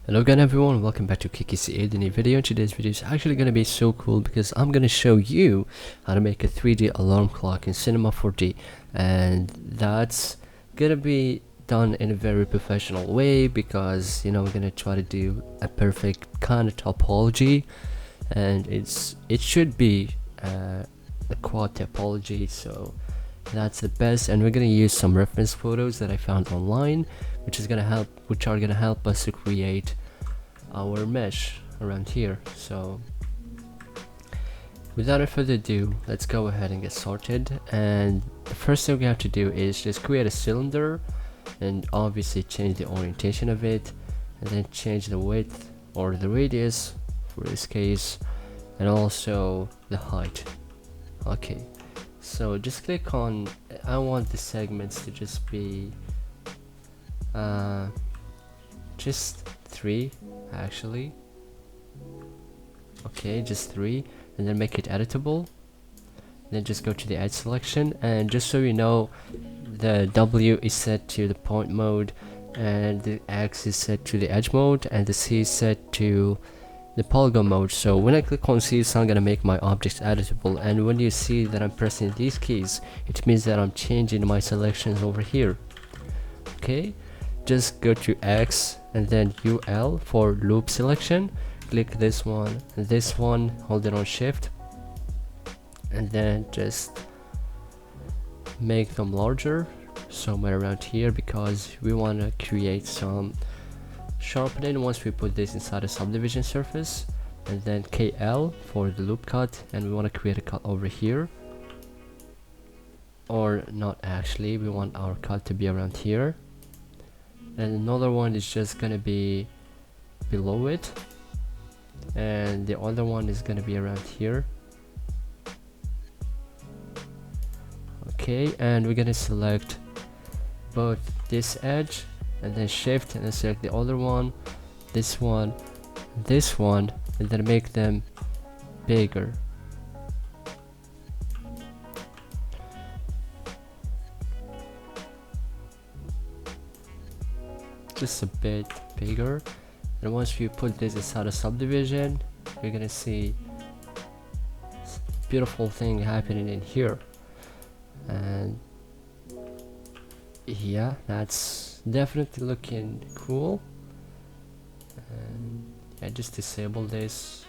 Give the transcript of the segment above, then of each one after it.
Hello again everyone, welcome back to C4d. The new video. Today's video is actually going to be so cool because I'm going to show you how to make a 3D alarm clock in Cinema 4D, and that's going to be done in a very professional way because we're going to try to do a perfect kind of topology, and it should be a quad topology, so that's the best. And we're going to use some reference photos that I found online, which are going to help us to create our mesh around here. So without further ado, let's go ahead and get started. And the first thing we have to do is just create a cylinder and obviously change the orientation of it, and then change the width or the radius for this case, and also the height. Okay, so just click on, I want the segments to just be just 3 actually. Okay, just 3, and then make it editable. Then just go to the edge selection, and just so you know, the W is set to the point mode, and the X is set to the edge mode, and the C is set to the polygon mode. So when I click on C, it's not gonna make my objects editable, and when you see that I'm pressing these keys, it means that I'm changing my selections over here. Okay, just go to X and then UL for loop selection. Click this one and this one, hold it on shift, and then just make them larger somewhere around here because we want to create some sharpening once we put this inside a subdivision surface. And then KL for the loop cut, and we want to create a cut over here, or not actually, we want our cut to be around here. And another one is just gonna be below it, and the other one is gonna be around here. Okay, and we're gonna select both this edge and then shift and then select the other one, this one, and then make them bigger. Just a bit bigger. And once we put this inside a subdivision, we're gonna see beautiful thing happening in here. And yeah, that's definitely looking cool. And I just disable this,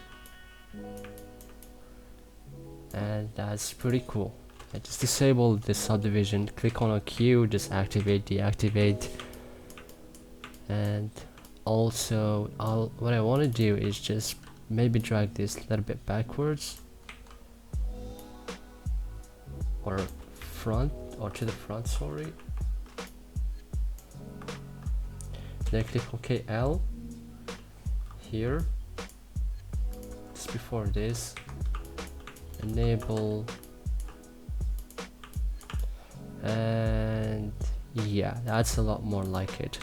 and that's pretty cool. I just disabled the subdivision. Click on a Q, just activate, deactivate. And also what I want to do is just maybe drag this a little bit backwards or front, or to the front, sorry. Then click on KL here, just before this, enable, and yeah, that's a lot more like it.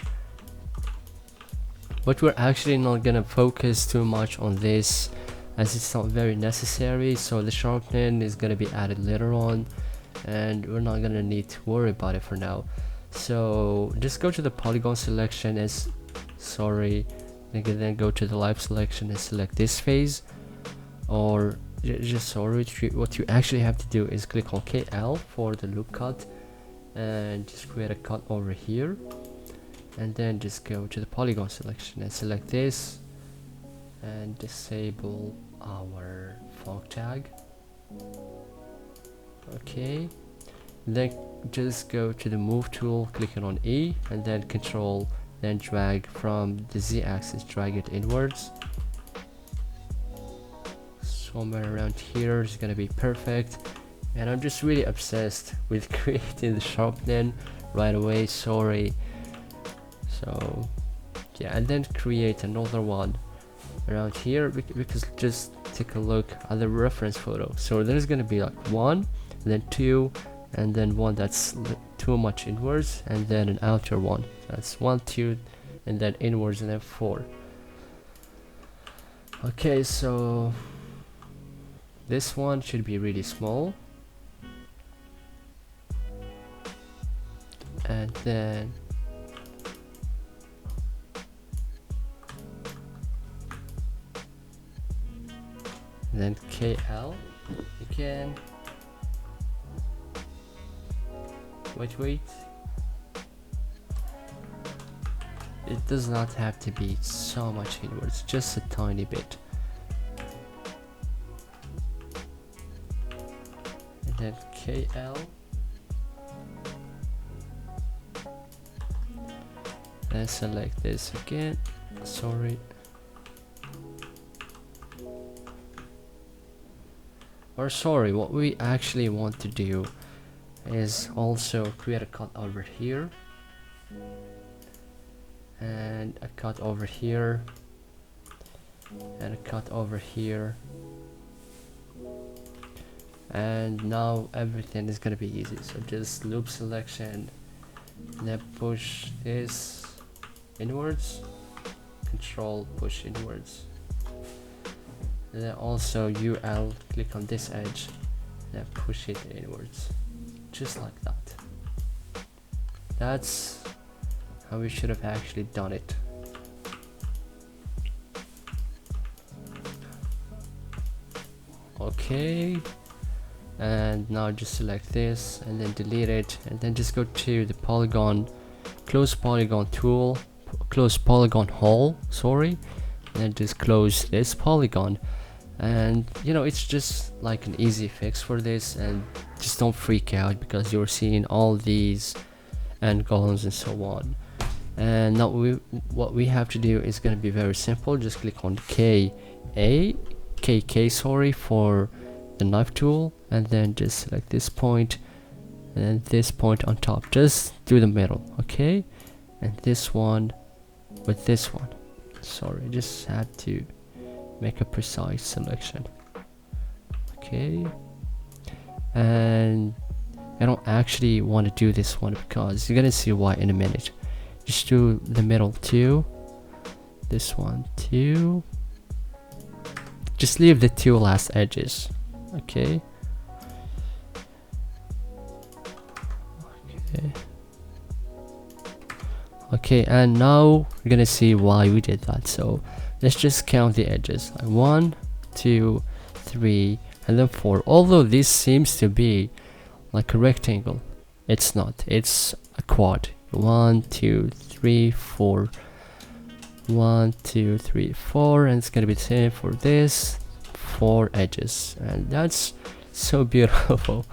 But we're actually not gonna focus too much on this as it's not very necessary, so the sharpening is gonna be added later on and we're not gonna need to worry about it for now. So just go to the polygon selection, then go to the live selection and select this phase, or what you actually have to do is click on KL for the loop cut and just create a cut over here, and then just go to the polygon selection and select this and disable our fog tag. Okay, then just go to the move tool, clicking on E, and then control, then drag from the Z axis, drag it inwards somewhere around here is gonna be perfect. And I'm just really obsessed with creating the sharpening right away, sorry. So yeah, and then create another one around here because just take a look at the reference photo. So there's gonna be like 1, then 2, and then 1 that's too much inwards, and then an outer one. That's 1, 2, and then inwards, and then 4. Okay, so this one should be really small, and then then KL again. Wait, it does not have to be so much inwards, just a tiny bit. And then KL, and select this again. Sorry, what we actually want to do is also create a cut over here and a cut over here and a cut over here, and now everything is gonna be easy. So just loop selection, then push this inwards, control push inwards, and then also UL, click on this edge, then push it inwards, just like that. That's how we should have actually done it. Okay, and now just select this and then delete it, and then just go to the polygon, close polygon tool, close polygon hole, sorry, and then just close this polygon. And you know, it's just like an easy fix for this, and just don't freak out because you're seeing all these end columns and so on. And now what we have to do is going to be very simple. Just click on KK, sorry, for the knife tool, and then just select this point and then this point on top, just do the middle, okay, and this one with this one. Sorry, just had to make a precise selection. Okay, and I don't actually want to do this one because you're gonna see why in a minute. Just do the middle too, this one too, just leave the two last edges. Okay, okay, and now we're gonna see why we did that. So let's just count the edges, like 1, 2, 3, and then 4. Although this seems to be like a rectangle, it's not, it's a quad. 1, 2, 3, 4, 1, 2, 3, 4, and it's gonna be the same for this, 4 edges, and that's so beautiful.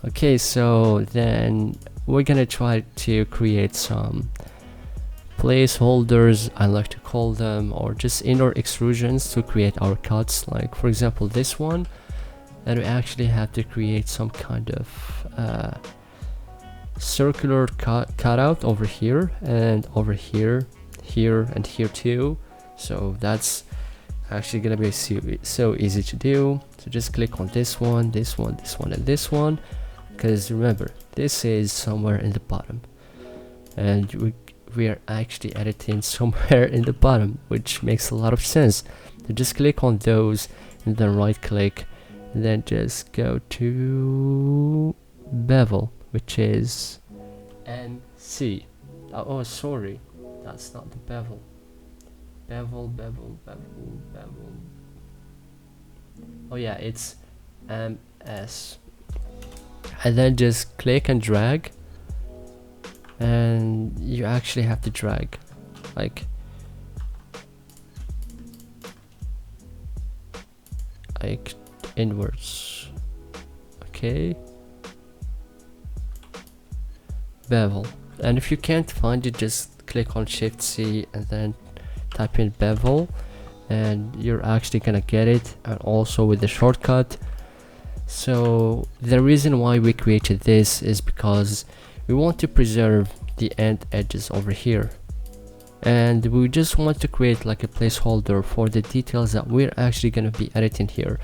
Okay, so then we're gonna try to create some placeholders, I like to call them, or just inner extrusions to create our cuts. Like for example this one, and we actually have to create some kind of circular cutout over here and over here, here and here too. So that's actually gonna be so easy to do. So just click on this one, this one, this one, and this one, because remember this is somewhere in the bottom, and we are actually editing somewhere in the bottom, which makes a lot of sense. So just click on those and then right click, and then just go to bevel, which is NC. Oh sorry, that's not the bevel. Bevel. Oh yeah, it's MS. And then just click and drag, and you actually have to drag like inwards. Okay, bevel, and if you can't find it, just click on Shift C and then type in bevel, and you're actually gonna get it, and also with the shortcut. So the reason why we created this is because we want to preserve the end edges over here, and we just want to create like a placeholder for the details that we're actually going to be editing here.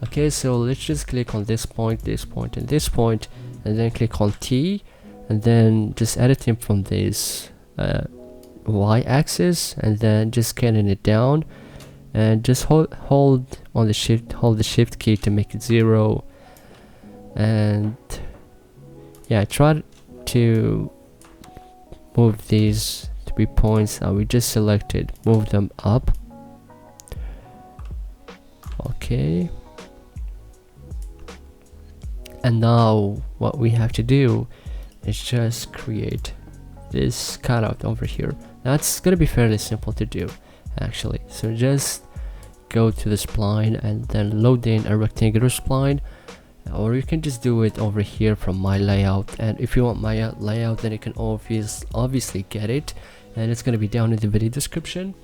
Okay, so let's just click on this point, this point, and this point, and then click on T, and then just editing from this y-axis, and then just scaling it down, and just hold the shift key to make it 0, and yeah, try to move these 3 points that we just selected, move them up. Okay, Okay, and now what we have to do is just create this cutout over here. That's gonna be fairly simple to do actually. So just go to the spline and then load in a rectangular spline, or you can just do it over here from my layout. And if you want my layout, then you can obviously get it, and it's gonna be down in the video description.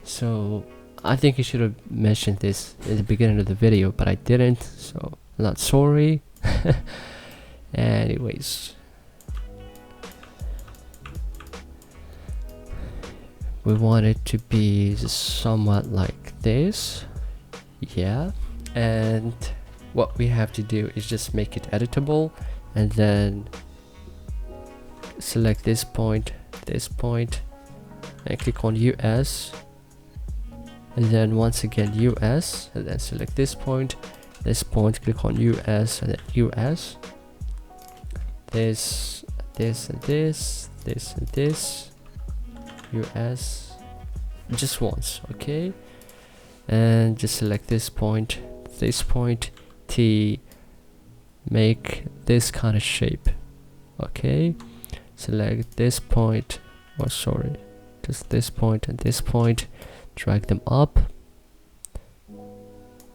So I think I should have mentioned this in the beginning of the video, but I didn't, so I'm not sorry. Anyways, we want it to be somewhat like this, yeah. And what we have to do is just make it editable, and then select this point, and click on US, and then once again US, and then select this point, click on US, and then US, this and this and this, US, just once, okay. And just select this point, T, make this kind of shape, okay. Select this point, oh sorry, just this point and this point, drag them up,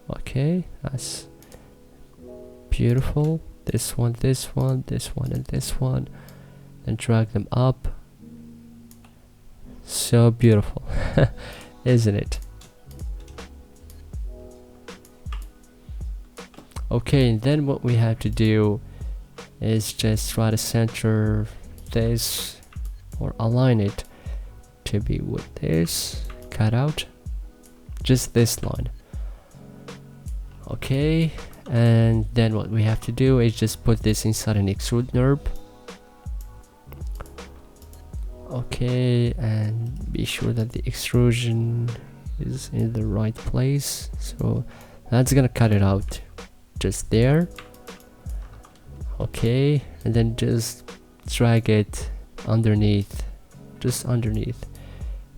okay, that's beautiful. This one, and this one, and drag them up. So beautiful, isn't it? Okay, and then what we have to do is just try to center this, or align it to be with this cutout, just this line. Okay, and then what we have to do is just put this inside an extrude NURB. Okay, and be sure that the extrusion is in the right place. So that's gonna cut it out just there. Okay, and then just drag it underneath, just underneath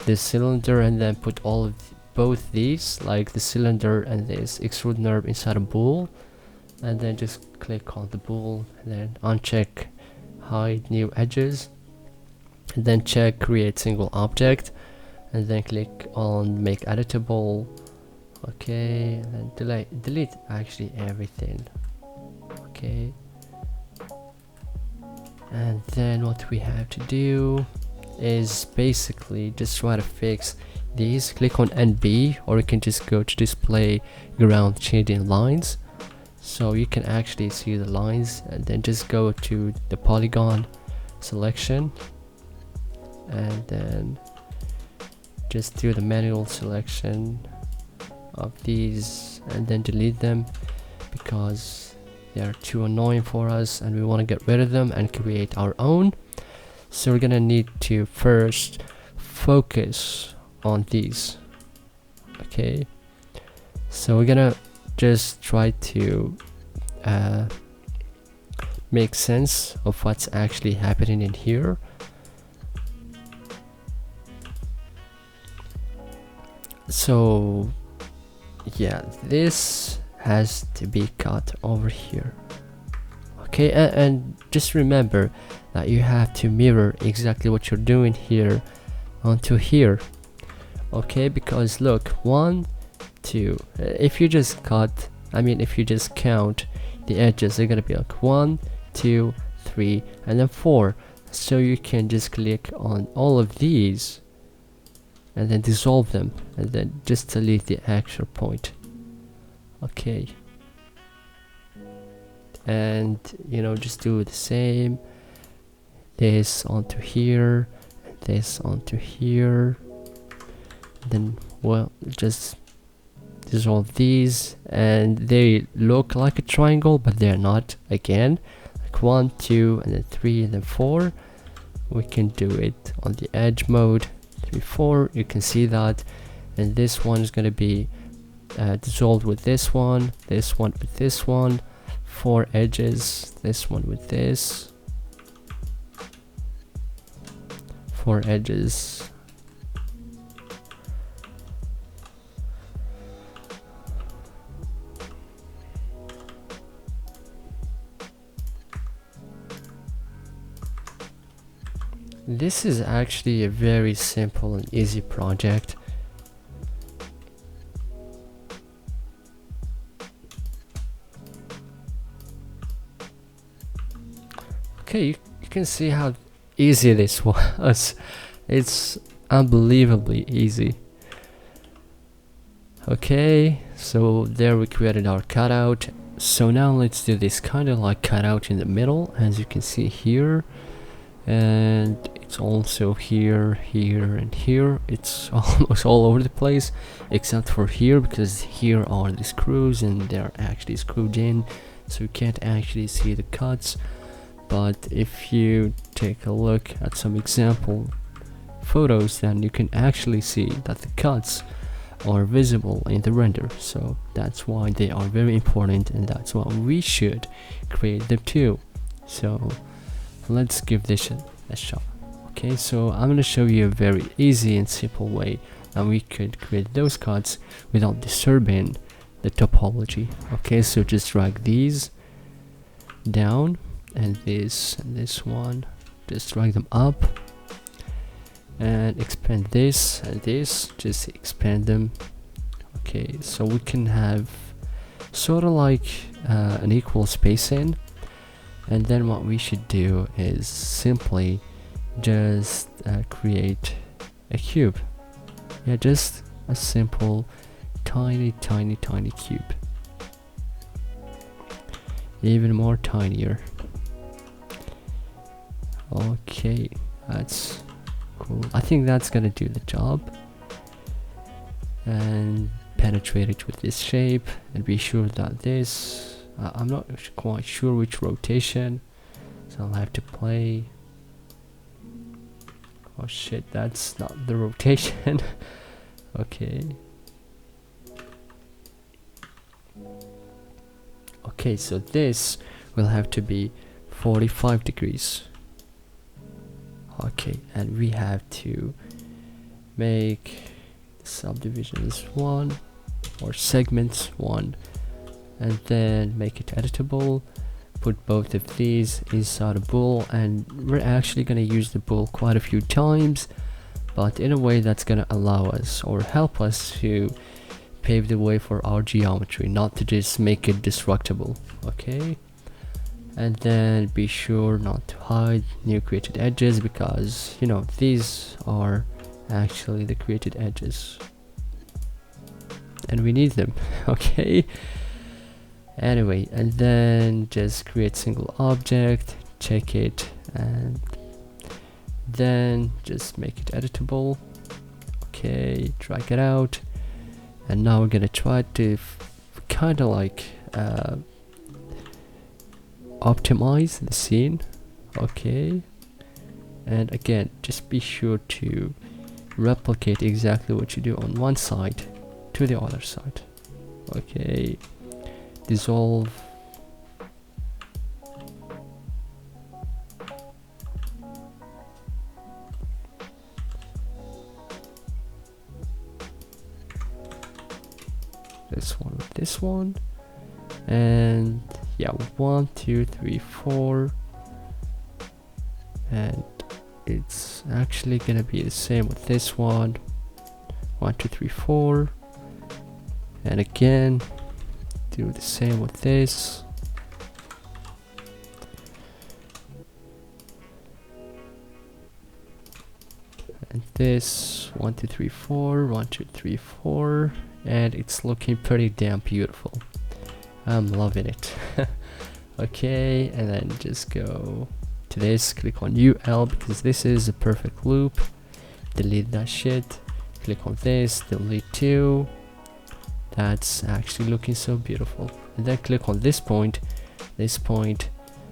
this cylinder, and then put all of both these, like the cylinder and this extrude NURB, inside a bool, and then just click on the bool, and then uncheck hide new edges, and then check create single object, and then click on make editable. Okay, and then delete actually everything. Okay, and then what we have to do is basically just try to fix these. Click on NB, or you can just go to display ground changing lines, so you can actually see the lines, and then just go to the polygon selection, and then just do the manual selection of these, and then delete them because they are too annoying for us, and we want to get rid of them and create our own. So we're gonna need to first focus on these. Okay, so we're gonna just try to make sense of what's actually happening in here. So yeah, this has to be cut over here. Okay, and just remember that you have to mirror exactly what you're doing here onto here. Okay, because look, 1, 2, if you just if you just count the edges, they're gonna be like 1, 2, 3, and then 4. So you can just click on all of these and then dissolve them, and then just delete the actual point. Okay, and just do the same, this onto here, and this onto here, and then just dissolve these, and they look like a triangle, but they're not. Again, like 1, 2, and then 3, and then 4. We can do it on the edge mode, 3, 4. You can see that, and this one is going to be dissolved with this one with this one, 4 edges, this one with this, 4 edges, This is actually a very simple and easy project. Okay, you can see how easy this was. It's unbelievably easy. Okay, so there we created our cutout. So now let's do this kind of like cutout in the middle, as you can see here. And it's also here, here, and here. It's almost all over the place, except for here, because here are the screws and they're actually screwed in, so you can't actually see the cuts. But if you take a look at some example photos, then you can actually see that the cuts are visible in the render. So that's why they are very important, and that's why we should create them too. So let's give this a shot. Okay, so I'm going to show you a very easy and simple way that we could create those cuts without disturbing the topology. Okay, so just drag these down, and this one, just drag them up, and expand this and this, just expand them. Okay, so we can have sort of like an equal spacing. And then what we should do is simply just create a cube. Yeah, just a simple tiny cube, even more tinier. Okay, that's cool. I think that's gonna do the job. And penetrate it with this shape, and be sure that this, I'm not quite sure which rotation, so I'll have to play. Oh shit, that's not the rotation. Okay. Okay, so this will have to be 45 degrees. Okay, and we have to make subdivisions 1 or segments 1, and then make it editable. Put both of these inside a bool, and we're actually going to use the bool quite a few times, but in a way that's going to allow us or help us to pave the way for our geometry, not to just make it destructible. Okay, and then be sure not to hide new created edges, because you know these are actually the created edges and we need them. Okay, anyway, and then just create single object, check it, and then just make it editable. Okay, drag it out, and now we're gonna try to kind of like optimize the scene. Okay, and again, just be sure to replicate exactly what you do on one side to the other side. Okay, dissolve. This one with this one, and yeah, 1 2 3 4, and it's actually gonna be the same with this one. 1 2 3 4, and again do the same with this. And this 1 2 3 4, 1 2 3 4, and it's looking pretty damn beautiful. I'm loving it. Okay, and then just go to this, click on UL because this is a perfect loop. Delete that shit. Click on this, delete 2. That's actually looking so beautiful. And then click on this point,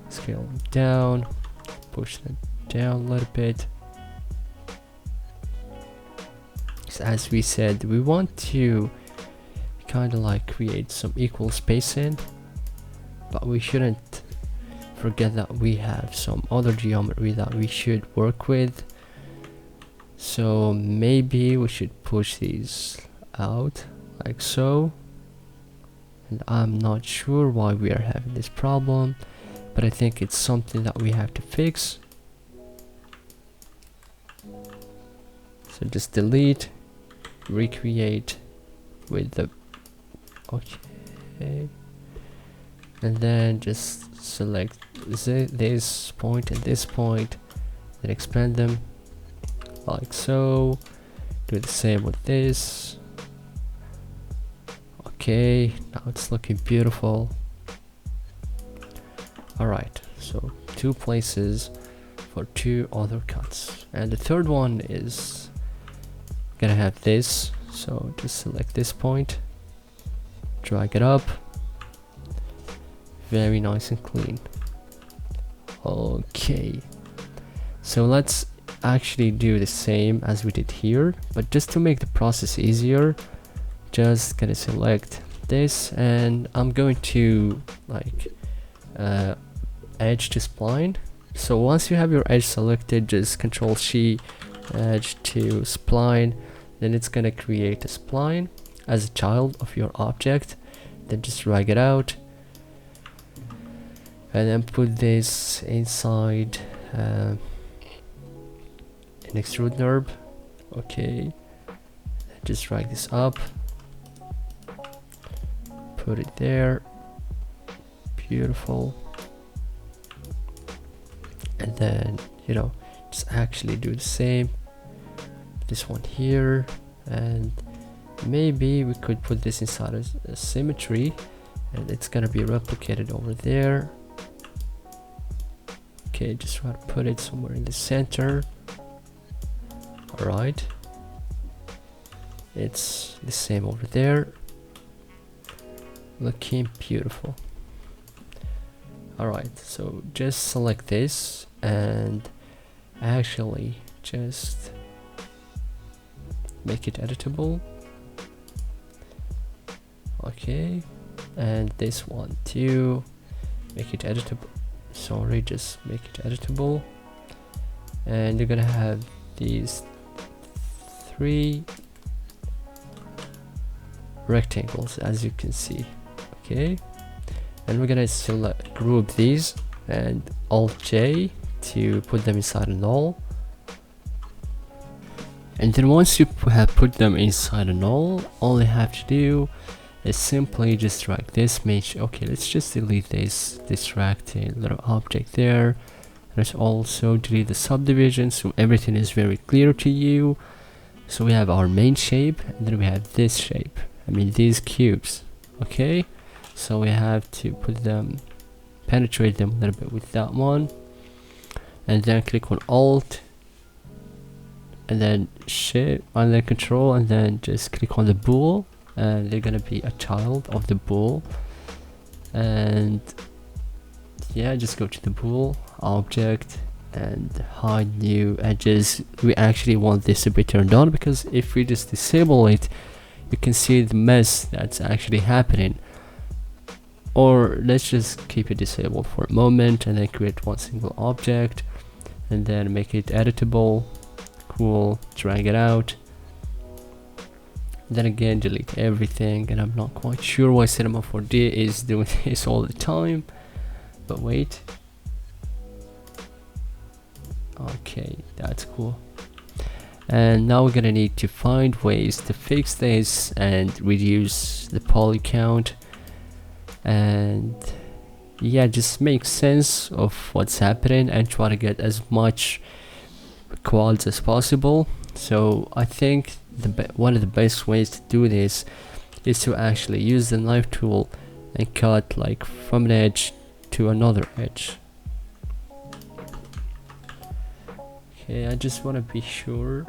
scale down, push that down a little bit. So as we said, we want to kind of like create some equal spacing, but we shouldn't forget that we have some other geometry that we should work with. So maybe we should push these out like so, and I'm not sure why we are having this problem, but I think it's something that we have to fix. So just delete, recreate with the okay, and then just select this point and this point, then expand them like so. Do the same with this. Okay, now it's looking beautiful. Alright, so 2 places for 2 other cuts, and the third one is gonna have this. So just select this point, drag it up, very nice and clean. Okay, so let's actually do the same as we did here, but just to make the process easier, just gonna select this, and I'm going to like edge to spline. So once you have your edge selected, just Control C, edge to spline, then it's gonna create a spline as a child of your object. Then just drag it out, and then put this inside an extrude nerve. Okay, just drag this up, put it there, beautiful. And then, you know, just actually do the same, this one here, and maybe we could put this inside a symmetry, and it's gonna be replicated over there. Okay, just try to put it somewhere in the center. Alright, it's the same over there, looking beautiful. Alright, so just select this and actually just make it editable. Okay, and this one too, make it editable. Sorry, just make it editable. And you're gonna have these 3 rectangles, as you can see. Okay, and we're gonna select group these and Alt J to put them inside a null. And then once you have put them inside a null, all you have to do is simply just drag this mesh. Okay, let's just delete this distracting little object there. Let's also delete the subdivision so everything is very clear to you. So we have our main shape, and then we have this shape, I mean these cubes. Okay, so we have to put them, penetrate them a little bit with that one, and then click on Alt, and then Shift, and then Control, and then just click on the bool, and they're gonna be a child of the bool. And yeah, just go to the bool, object, and hide new edges. We actually want this to be turned on, because if we just disable it, you can see the mess that's actually happening. Or let's just keep it disabled for a moment, and then create one single object, and then make it editable. Cool, drag it out, then again delete everything. And I'm not quite sure why Cinema 4D is doing this all the time, but wait. Okay, that's cool. And now we're gonna need to find ways to fix this and reduce the poly count, and yeah, just make sense of what's happening and try to get as much quads as possible. So I think one of the best ways to do this is to actually use the knife tool and cut like from an edge to another edge. Okay, I just want to be sure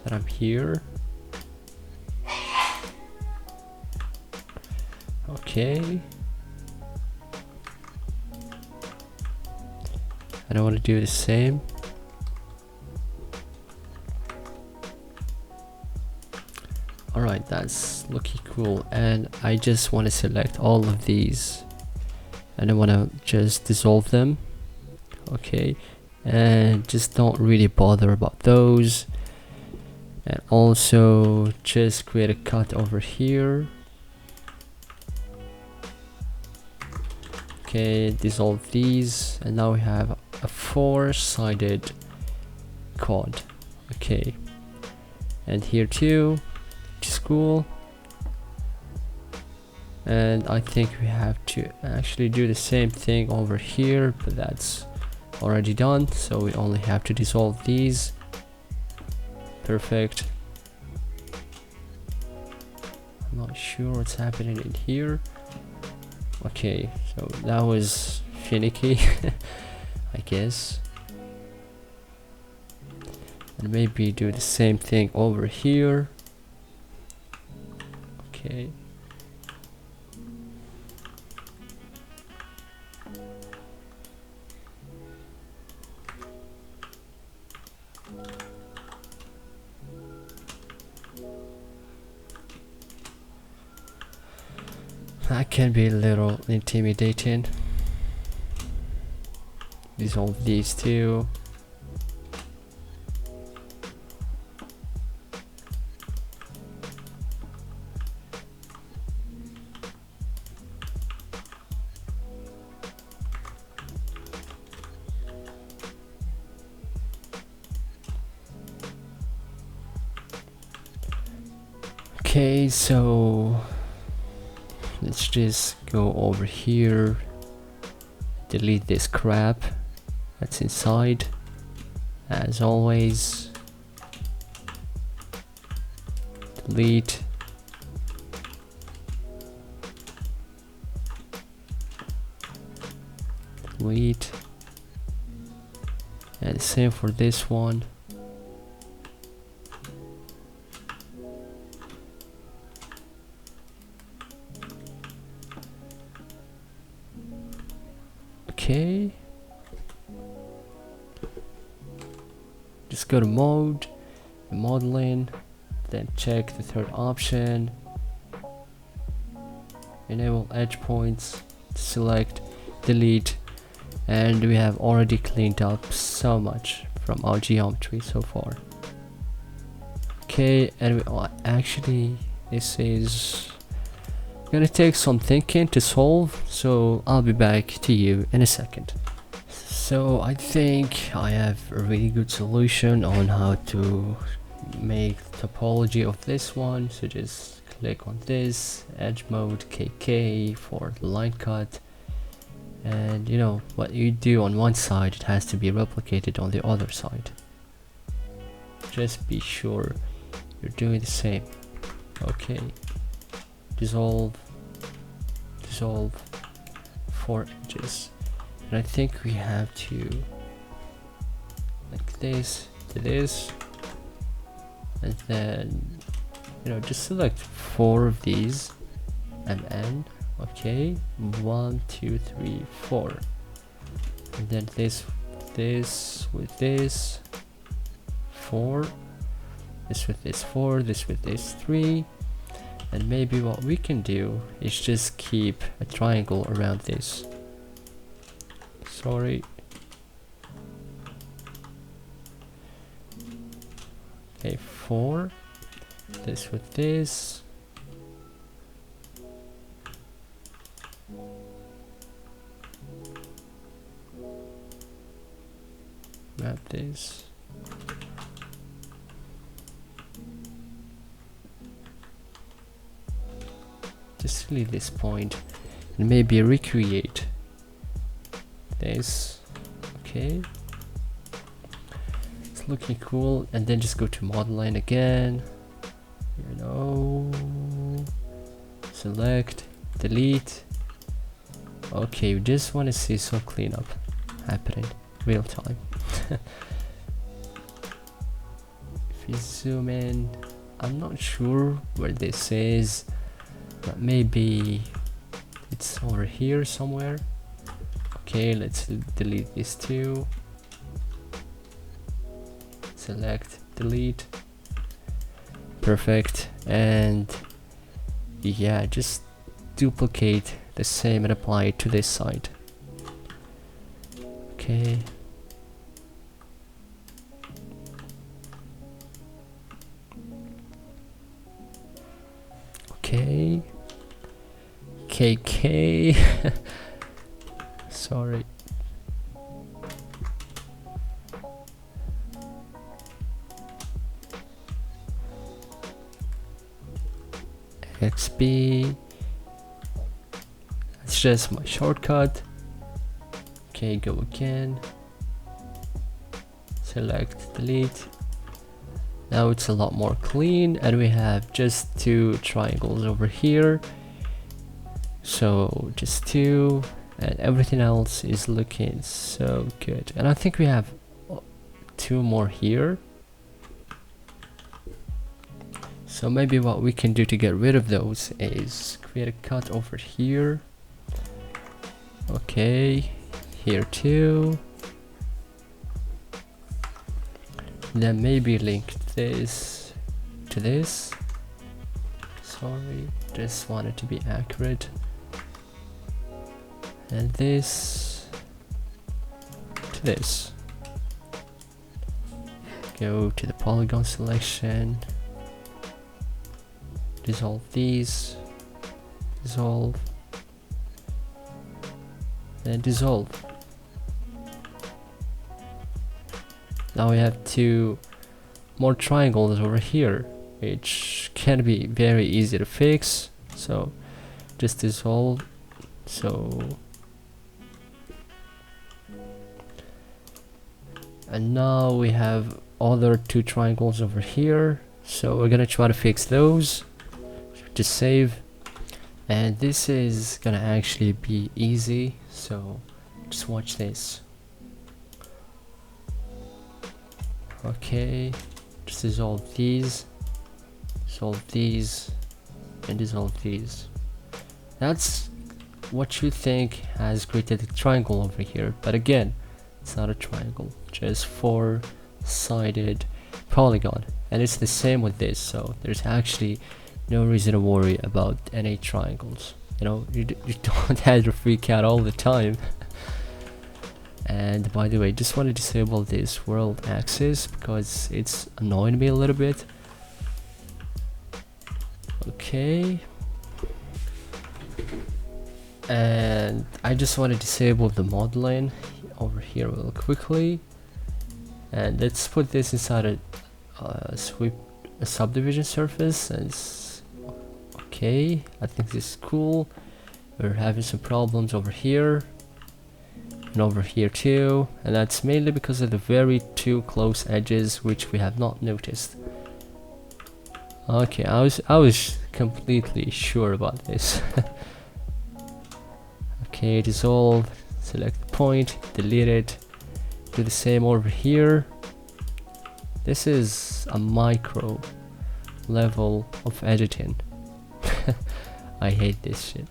that I'm here. Okay, and I want to do the same. Alright, that's looking cool, and I just want to select all of these and I want to just dissolve them. Okay, and just don't really bother about those, and also just create a cut over here. Okay, dissolve these, and now we have a 4-sided quad. Okay, and here too, which is cool. And I think we have to actually do the same thing over here, but that's already done, so we only have to dissolve these. Perfect. I'm not sure what's happening in here. Okay, so that was finicky. I guess. And maybe do the same thing over here. Okay. That can be a little intimidating. Dissolve these two. Okay, so let's just go over here, delete this crap that's inside, as always. Delete. Delete. And same for this one. Okay, just go to mode, modeling, then check the third option, enable edge points, select, delete, and we have already cleaned up so much from our geometry so far. Okay, and actually this is gonna take some thinking to solve, so I'll be back to you in a second. So I think I have a really good solution on how to make topology of this one. So just click on this, edge mode, KK for the line cut, and you know what you do on one side, it has to be replicated on the other side. Just be sure you're doing the same. Okay, dissolve 4 edges, and I think we have to like this to this, and then you know just select 4 of these and end. Okay, 1 2 3 4, and then this with this 4, this with this 4, this with this 3. And maybe what we can do is just keep a triangle around this. Sorry. Okay, 4. This with this. Map this. Just leave this point and maybe recreate this. Okay, it's looking cool, and then just go to modeling again, you know, select, delete. Okay, we just want to see some cleanup happening real time. If you zoom in, I'm not sure where this is, but maybe it's over here somewhere. Okay, let's delete this too. Select, delete. Perfect. And yeah, just duplicate the same and apply it to this side. Okay. Okay. KK. Sorry. XB. That's just my shortcut. Okay, go again. Select, delete. Now it's a lot more clean, and we have just 2 triangles over here. So just 2, and everything else is looking so good. And I think we have 2 more here. So maybe what we can do to get rid of those is create a cut over here. Okay, here too. Then maybe link this to this. Sorry, just want it to be accurate. And this to this. Go to the polygon selection. Dissolve these. Dissolve. And dissolve. Now we have 2 more triangles over here, which can be very easy to fix. So just dissolve. So, and now we have other 2 triangles over here. So we're gonna try to fix those. Just save. And this is gonna actually be easy. So just watch this. Okay, just dissolve these, and dissolve these. That's what you think has created a triangle over here, but again, it's not a triangle, just 4-sided polygon, and it's the same with this. So there's actually no reason to worry about any triangles. You know, you don't have to freak out all the time. And by the way, just want to disable this world axis because it's annoying me a little bit. Okay. And I just want to disable the modeling over here real quickly. And let's put this inside a subdivision surface. And okay, I think this is cool. We're having some problems over here. And over here too, and that's mainly because of the very 2 close edges which we have not noticed. Okay, I was completely sure about this. Okay, dissolve, select the point, delete it, do the same over here. This is a micro level of editing. I hate this shit.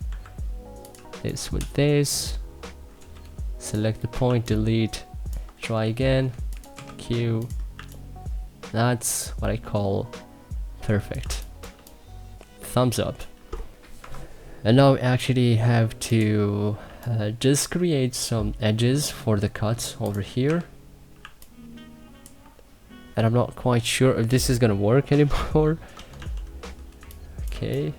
This with this. Select the point, delete, try again, Q. That's what I call perfect. Thumbs up. And now we actually have to just create some edges for the cuts over here. And I'm not quite sure if this is gonna work anymore. Okay.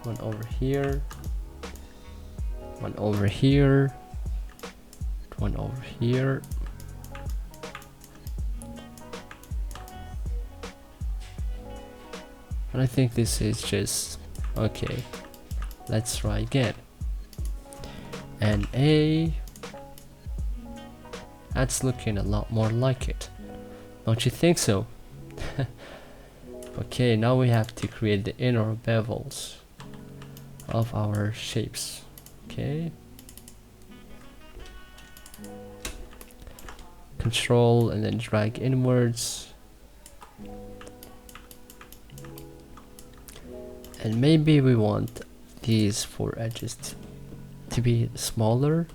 One over here, one over here, one over here. And I think this is just okay. Let's try again. And A, that's looking a lot more like it. Don't you think so? Okay, now we have to create the inner bevels of our shapes. Okay, control and then drag inwards, and maybe we want these 4 edges to be smaller.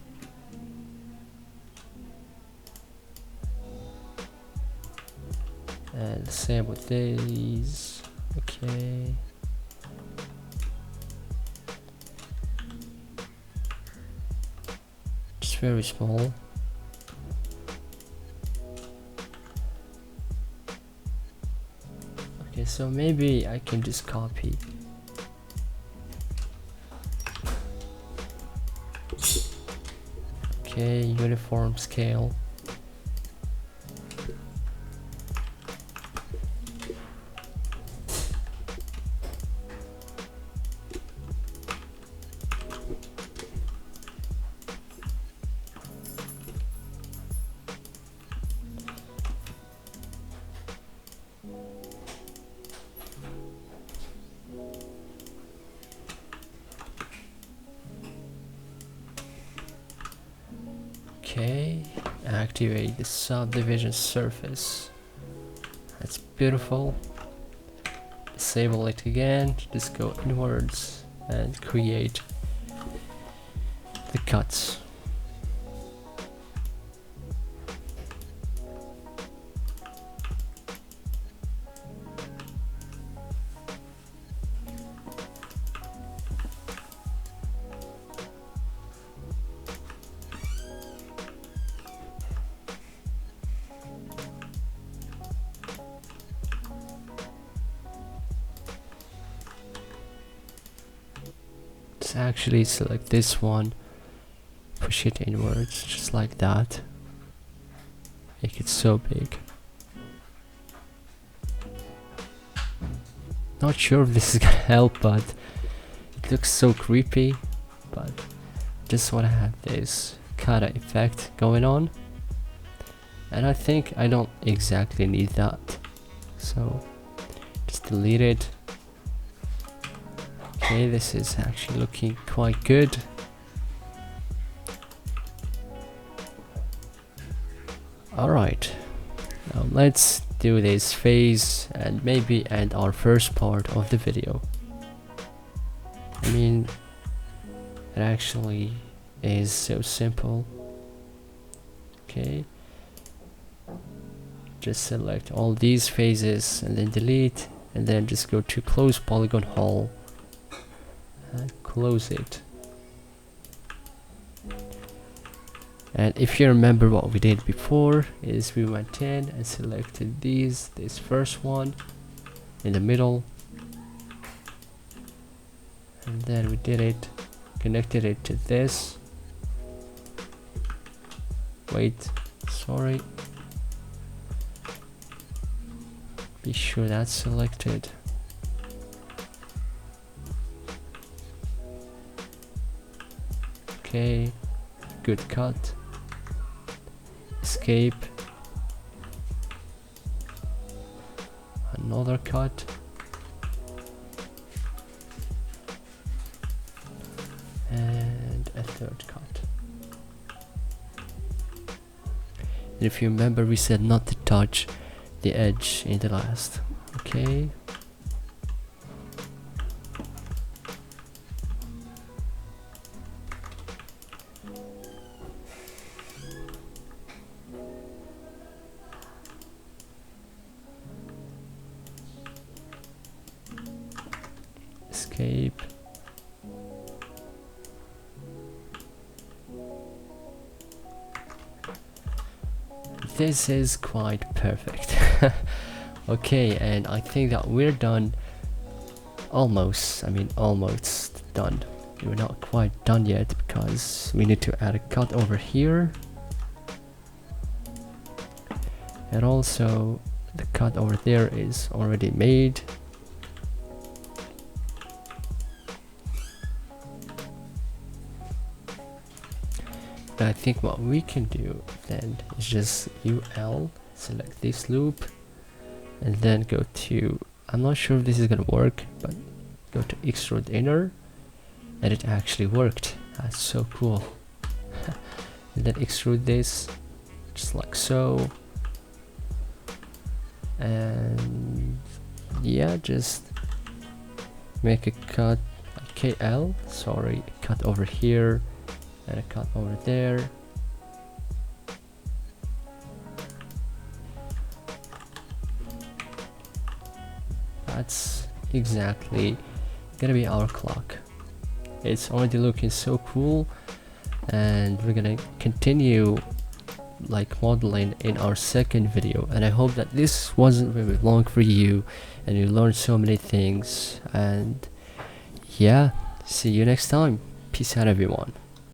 And same with these. Okay, very small. Okay, so maybe I can just copy. Okay, uniform scale. Okay, activate the subdivision surface. That's beautiful. Disable it again, just go inwards and create the cuts. Actually select this one, push it inwards just like that, make it so big. Not sure if this is gonna help, but it looks so creepy. But just want to have this kind of effect going on, and I think I don't exactly need that, so just delete it. Okay, this is actually looking quite good. Alright, now let's do this phase and maybe end our first part of the video. I mean, it actually is so simple. Okay, just select all these phases and then delete, and then just go to close polygon hole and close it. And if you remember, what we did before is we went in and selected this first one in the middle, and then we did it, connected it to this. Wait, sorry, be sure that's selected. Okay, good cut. Escape. Another cut. And a third cut. And if you remember, we said not to touch the edge in the last. Okay. Escape. This is quite perfect. Okay, and I think that we're done. Almost, I mean almost done. We're not quite done yet because we need to add a cut over here, and also the cut over there is already made. I think what we can do then is just UL, select this loop, and then go to, I'm not sure if this is gonna work, but go to extrude inner, and it actually worked. That's so cool. And then extrude this just like so, and yeah, just make a cut, KL, sorry, cut over here and a cut over there. That's exactly gonna be our clock. It's already looking so cool, and we're gonna continue like modeling in our second video. And I hope that this wasn't very long for you and you learned so many things. And yeah, see you next time. Peace out, everyone.